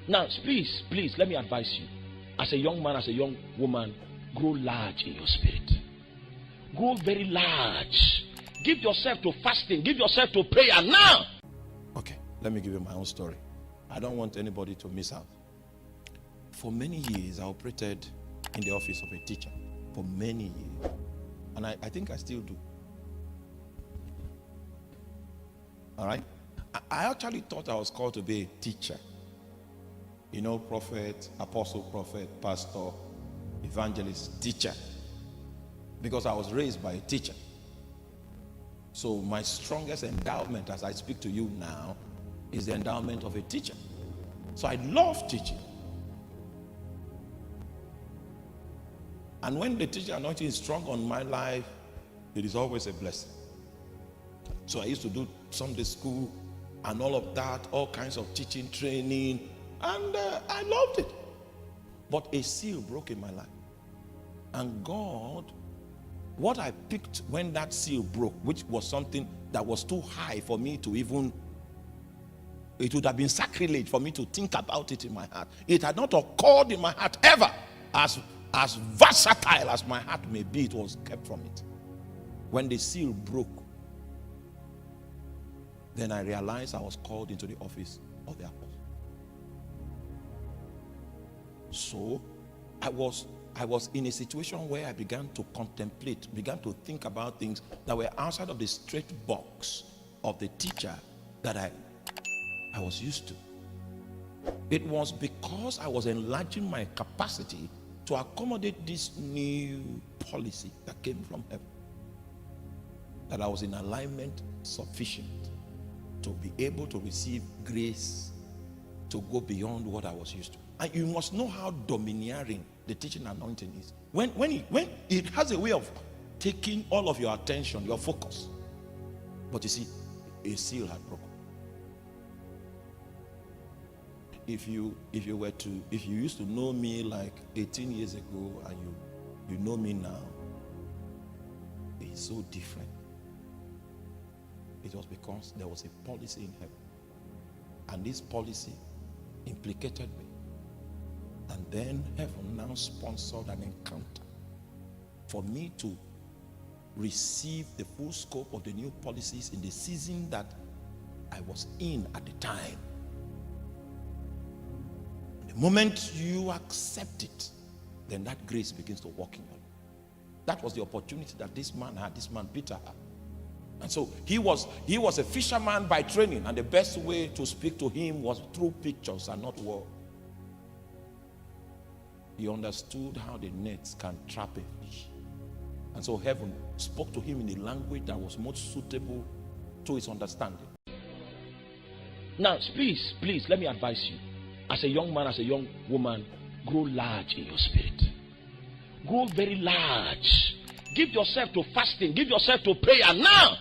Now, please, let me advise you. As a young man, as a young woman, grow large in your spirit. Grow very large. Give yourself to fasting. Give yourself to prayer now. Okay, let me give you my own story. I don't want anybody to miss out. For many years, I operated in the office of a teacher. For many years. And I think I still do. All right? I actually thought I was called to be a teacher. You know, prophet, apostle, prophet, pastor, evangelist, teacher. Because I was raised by a teacher. So my strongest endowment as I speak to you now is the endowment of a teacher. So I love teaching. And when the teacher anointing is strong on my life, it is always a blessing. So I used to do Sunday school and all of that, all kinds of teaching, training, and I loved it. But a seal broke in my life. And God, what I picked when that seal broke, which was something that was too high for me to even, it would have been sacrilege for me to think about it in my heart. It had not occurred in my heart ever. As versatile as my heart may be, it was kept from it. When the seal broke, then I realized I was called into the office of the apostle. So I was in a situation where I began to contemplate, began to think about things that were outside of the straight box of the teacher that I was used to. It was because I was enlarging my capacity to accommodate this new policy that came from heaven, that I was in alignment sufficient to be able to receive grace to go beyond what I was used to. And you must know how domineering the teaching anointing is. When it has a way of taking all of your attention, your focus. But you see, a seal had broken. If you used to know me like 18 years ago and you know me now, it's so different. It was because there was a policy in heaven. And this policy implicated me. And then heaven now sponsored an encounter for me to receive the full scope of the new policies in the season that I was in at the time. The moment you accept it, then that grace begins to work in you. That was the opportunity that this man had, this man Peter had. And so he was a fisherman by training, and the best way to speak to him was through pictures and not words. He understood how the nets can trap a fish. And so heaven spoke to him in a language that was most suitable to his understanding. Now, please, let me advise you. As a young man, as a young woman, grow large in your spirit. Grow very large. Give yourself to fasting. Give yourself to prayer now.